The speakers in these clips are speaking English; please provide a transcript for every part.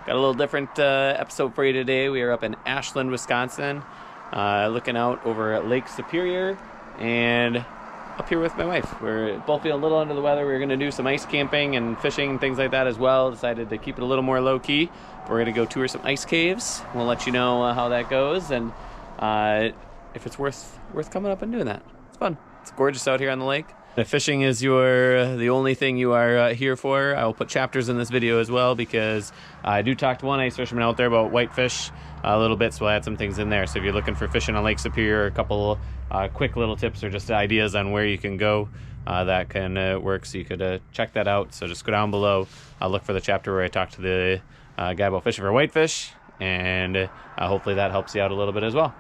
Got a little different episode for you today. We are up in Ashland, Wisconsin, looking out over at Lake Superior, and up here with my wife. We're both feeling a little under the weather. We're going to do some ice camping and fishing and things like that as well. Decided to keep it a little more low-key. We're going to go tour some ice caves. We'll let you know how that goes, and if it's worth coming up and doing that. It's fun. It's gorgeous out here on the lake. If fishing is the only thing you are here for, I will put chapters in this video as well, because I do talk to one ice fisherman out there about whitefish a little bit, so I'll add some things in there. So if you're looking for fishing on Lake Superior, a couple quick little tips or just ideas on where you can go, that can work. So you could check that out. So just go down below, look for the chapter where I talk to the guy about fishing for whitefish, and hopefully that helps you out a little bit as well.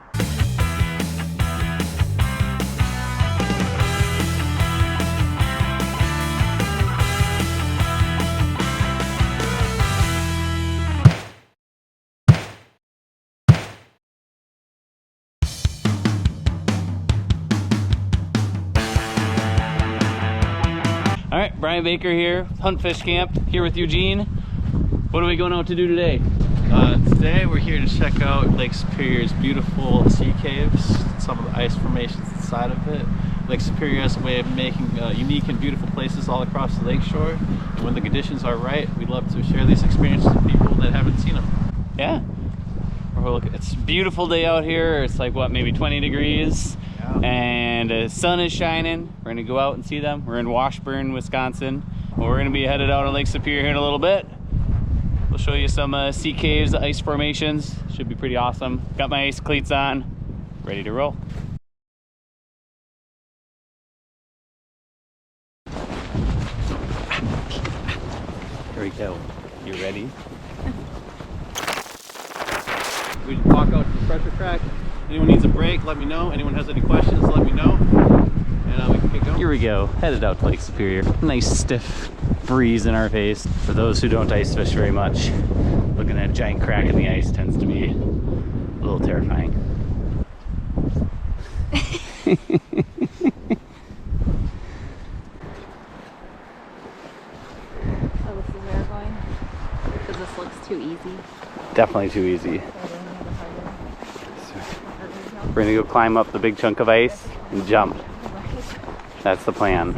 All right, Brian Baker here, Hunt Fish Camp, here with Eugene. What are we going out to do today? Today we're here to check out Lake Superior's beautiful sea caves, some of the ice formations inside of it. Lake Superior has a way of making unique and beautiful places all across the lakeshore. And when the conditions are right, we'd love to share these experiences with people that haven't seen them. Yeah. It's a beautiful day out here. It's like, what, maybe 20 degrees? And the sun is shining. We're gonna go out and see them. We're in Washburn, Wisconsin. Well, we're gonna be headed out on Lake Superior here in a little bit. We'll show you some sea caves, ice formations. Should be pretty awesome. Got my ice cleats on, ready to roll. Here we go. You ready? We walk out to the pressure crack. Anyone needs a break, let me know. Anyone has any questions, let me know. And we can get going. Here we go, headed out to Lake Superior. Nice stiff breeze in our face. For those who don't ice fish very much, looking at a giant crack in the ice tends to be a little terrifying. Oh, this is where we're going? Because this looks too easy. Definitely too easy. We're gonna go climb up the big chunk of ice and jump. That's the plan.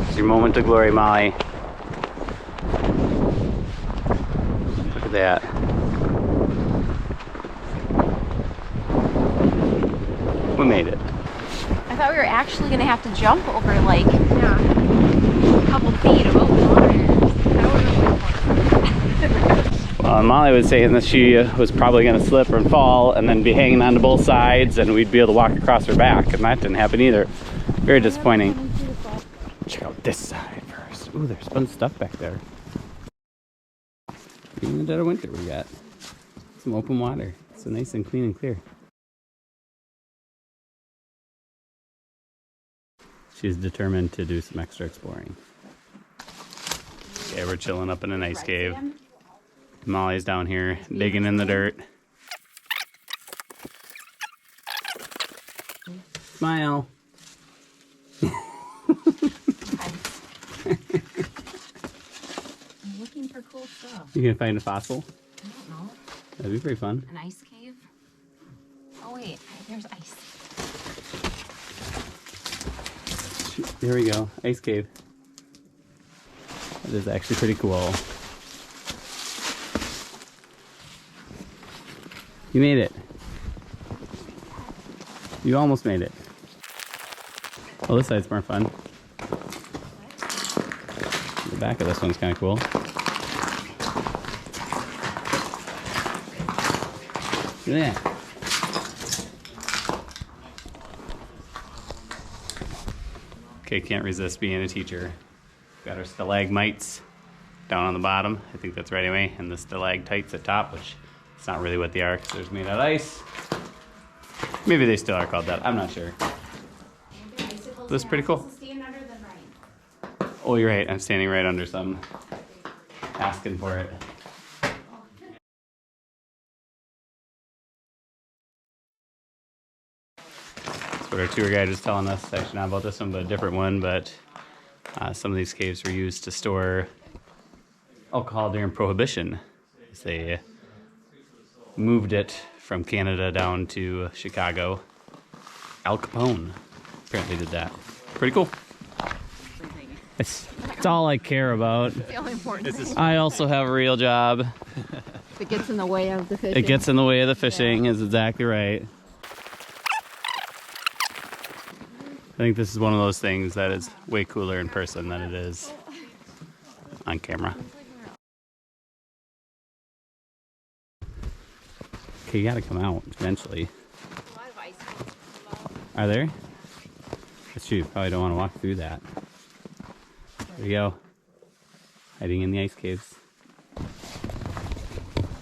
It's your moment of glory, Molly. Look at that. We made it. I thought we were actually going to have to jump over like a couple feet of open water. Well, Molly was saying that she was probably going to slip and fall and then be hanging onto both sides, and we'd be able to walk across her back, and that didn't happen either. Very disappointing. Check out this side first. Ooh, there's fun stuff back there. Even in the dead of winter, we got some open water. It's so nice and clean and clear. She's determined to do some extra exploring. Okay, we're chilling up in an ice cave. Molly's down here digging in the dirt. Smile. I'm looking for cool stuff. You gonna find a fossil? I don't know. That'd be pretty fun. An ice cave? Oh wait, there's ice. Here we go, ice cave. That is actually pretty cool. You made it. You almost made it. Well, this side's more fun. The back of this one's kind of cool. Look at that. Okay, can't resist being a teacher. Got our stalagmites down on the bottom. I think that's right anyway. And the stalactites at top, which it's not really what they are because they're made out of ice. Maybe they still are called that. I'm not sure. This is pretty cool. Oh, you're right. I'm standing right under some. Asking for it. That's what our tour guide was telling us. Actually, not about this one, but a different one. But some of these caves were used to store alcohol during Prohibition. They moved it from Canada down to Chicago. Al Capone apparently did that. Pretty cool. It's all I care about. It's the only important thing. I also have a real job. If it gets in the way of the fishing. It gets in the way of the fishing, is exactly right. I think this is one of those things that is way cooler in person than it is on camera. Okay, you gotta come out eventually. A lot of ice cream. Are there? That's true, you probably don't want to walk through that. There you go. Hiding in the ice caves.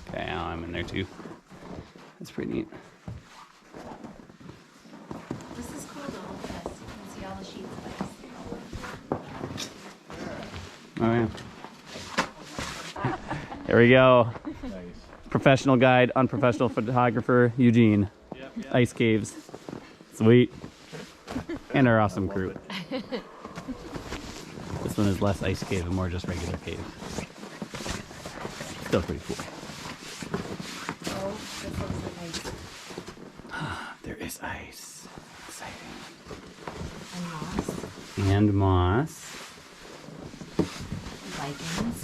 Okay, now I'm in there too. That's pretty neat. This is cool though, because you can see all the sheets of ice. Oh yeah. There we go. Professional guide, unprofessional photographer, Eugene. Yep. Ice caves. Sweet. And our awesome crew. This one is less ice cave and more just regular cave. Still pretty cool. Oh, this looks like ice. There is ice. Exciting. And moss. And moss. Lichens.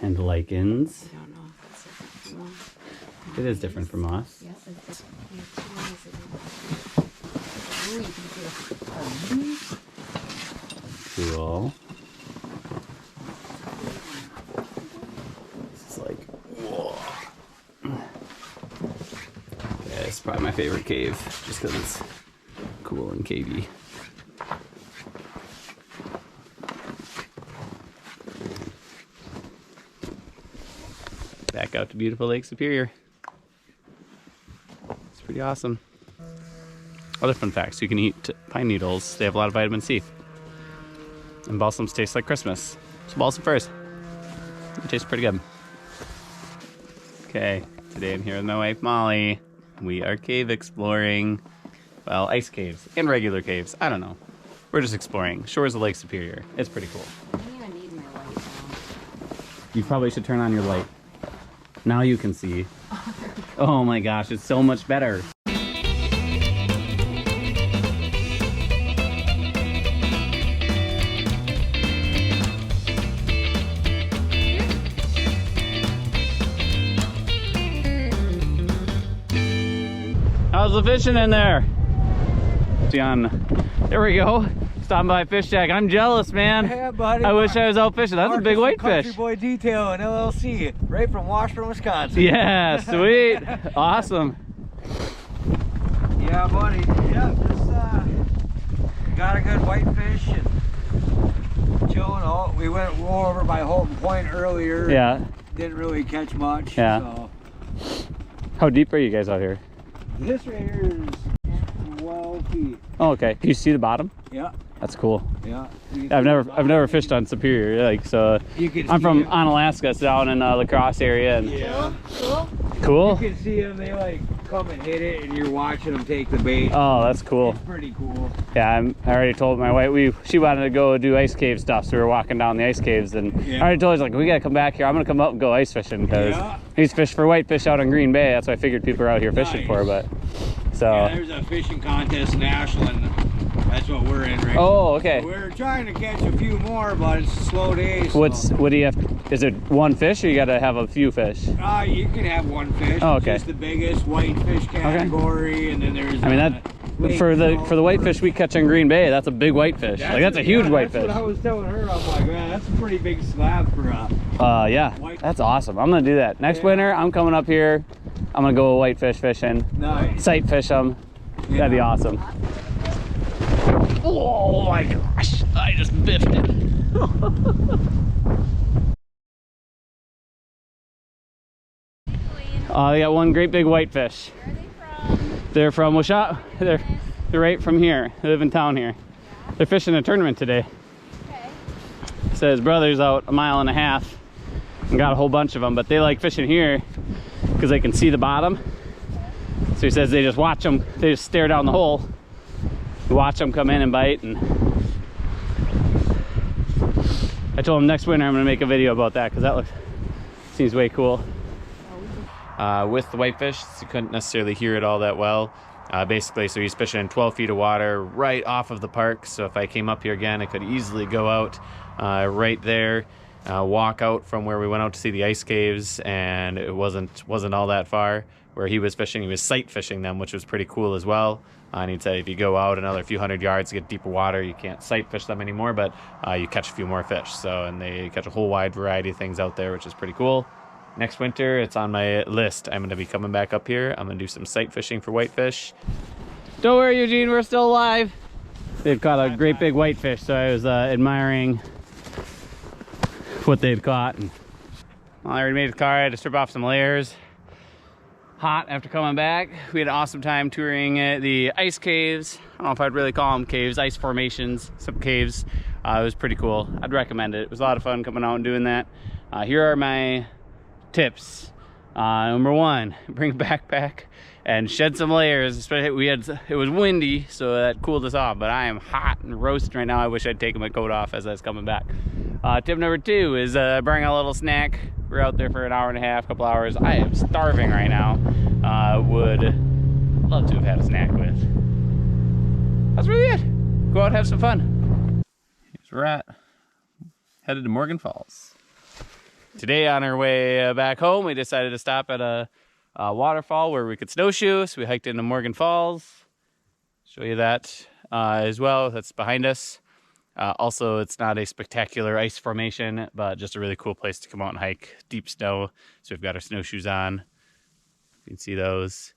And lichens. I don't know if it's different from moss. It is different from moss. Yes, it's different. We have 2 ways of doing it. Ooh, you can see the Cool. This is like, whoa. Yeah, it's probably my favorite cave, just because it's cool and cavey. Back out to beautiful Lake Superior. It's pretty awesome. Other fun facts, you can eat pine needles. They have a lot of vitamin C. And balsams taste like Christmas. So balsam firs. It tastes pretty good. Okay, today I'm here with my wife Molly. We are cave exploring. Well, ice caves and regular caves. I don't know. We're just exploring shores of Lake Superior. It's pretty cool. I don't even need my light now. You probably should turn on your light. Now you can see. Oh my gosh, it's so much better. How's the fishing in there? There we go. Stopping by Fish Shack. I'm jealous, man. Yeah, buddy. I wish I was out fishing. That's a big whitefish. Country Boy Detail and LLC, right from Washburn, Wisconsin. Yeah, sweet. Awesome. Yeah, buddy. Yeah, just got a good whitefish and chilling out. We went over by Holton Point earlier. Yeah. Didn't really catch much. Yeah. So. How deep are you guys out here? This right here is 12 feet. Oh, okay. Can you see the bottom? Yeah. That's cool. Yeah. I've never fished on Superior, like, so You can I'm see from them. Alaska, so down in La Crosse area. And Yeah. Cool. You can see them. They like come and hit it, and you're watching them take the bait. Oh, that's cool. It's pretty cool. Yeah, I already told my wife she wanted to go do ice cave stuff, so we were walking down the ice caves, and Yeah. I already told her, like, we gotta come back here. I'm gonna come up and go ice fishing because Yeah. he's fished for whitefish out in Green Bay. That's what I figured people are out here fishing Nice. for, but so. Yeah, there's a fishing contest in Ashland. That's what we're in right now. Oh, okay. We're trying to catch a few more, but it's a slow day. So. What do you have? Is it one fish, or you gotta have a few fish? You can have one fish. Oh, okay. It's just the biggest whitefish category, and then there's. I mean that for the whitefish we catch in Green Bay, that's a big whitefish. That's a huge whitefish. That's what I was telling her. I'm like, man, that's a pretty big slab for a. Yeah, that's awesome. I'm gonna do that next winter. I'm coming up here. I'm gonna go whitefish fishing. Nice. Sight fish them. Yeah. That'd be awesome. Oh my gosh! I just biffed it. They got one great big whitefish. Where are they from? They're from Washburn. They're right from here. They live in town here. They're fishing a tournament today. Okay. So his brother's out a mile and a half and got a whole bunch of them, but they like fishing here because they can see the bottom. So he says they just watch them. They just stare down the hole watch them come in and bite. And I told him next winter I'm gonna make a video about that because that seems way cool. With the whitefish, you couldn't necessarily hear it all that well. Basically, so he's fishing in 12 feet of water right off of the park. So if I came up here again, I could easily go out right there, walk out from where we went out to see the ice caves, and it wasn't all that far. Where he was fishing, he was sight fishing them, which was pretty cool as well. And he'd say if you go out another few hundred yards to get deeper water, you can't sight fish them anymore, but you catch a few more fish. So, and they catch a whole wide variety of things out there, which is pretty cool. Next winter, it's on my list. I'm going to be coming back up here. I'm going to do some sight fishing for whitefish. Don't worry, Eugene, we're still alive. They've caught a great big whitefish, so I was admiring what they'd caught. And well, I already made the car. I had to strip off some layers. Hot after coming back. We had an awesome time touring the ice caves. I don't know if I'd really call them caves, ice formations, some caves. It was pretty cool. I'd recommend it. It was a lot of fun coming out and doing that. Here are my tips. Number one, bring a backpack and shed some layers. Especially it was windy, so that cooled us off, but I am hot and roasting right now. I wish I'd taken my coat off as I was coming back. Tip number two is bring a little snack. We're out there for an hour and a half, couple hours. I am starving right now. Would love to have had a snack with. That's really it. Go out and have some fun. Here's where we're at. Headed to Morgan Falls. Today on our way back home, we decided to stop at a waterfall where we could snowshoe. So we hiked into Morgan Falls. Show you that as well. That's behind us. Also, it's not a spectacular ice formation, but just a really cool place to come out and hike. Deep snow. So we've got our snowshoes on. You can see those.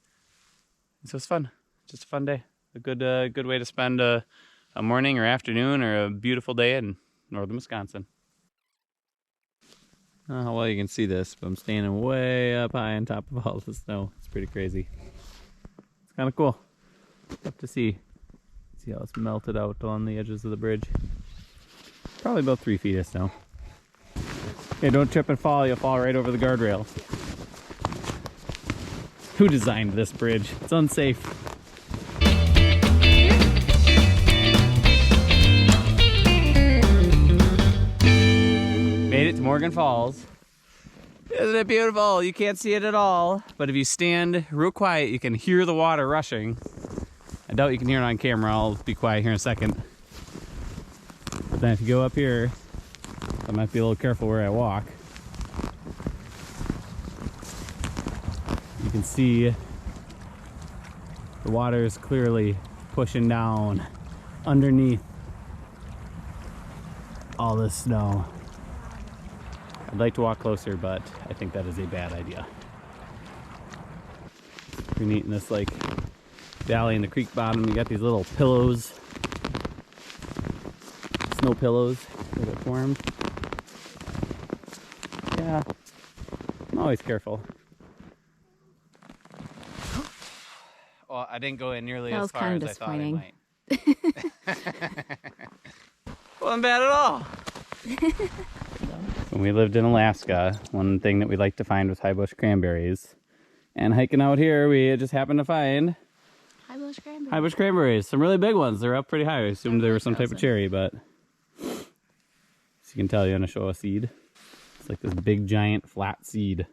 So it's fun. Just a fun day. A good way to spend a morning or afternoon or a beautiful day in northern Wisconsin. I don't know how well you can see this, but I'm standing way up high on top of all the snow. It's pretty crazy. It's kind of cool. Tough to see. See how it's melted out along the edges of the bridge. Probably about 3 feet of snow. Hey, don't trip and fall. You'll fall right over the guardrail. Who designed this bridge? It's unsafe. Made it to Morgan Falls. Isn't it beautiful? You can't see it at all, but if you stand real quiet, you can hear the water rushing. I doubt you can hear it on camera. I'll be quiet here in a second. But then if you go up here, I might be a little careful where I walk. You can see the water is clearly pushing down underneath all this snow. I'd like to walk closer, but I think that is a bad idea. Pretty neat in this like valley in the creek bottom. You got these little pillows, snow pillows that are formed. Yeah, I'm always careful. Well, I didn't go in nearly as far as I thought I might. Wasn't bad at all. When we lived in Alaska, one thing that we liked to find was high bush cranberries. And hiking out here, we just happened to find high bush cranberries. High bush cranberries. Some really big ones. They're up pretty high. I assumed they were some type of cherry, but as you can tell, you're gonna show a seed. It's like this big, giant, flat seed.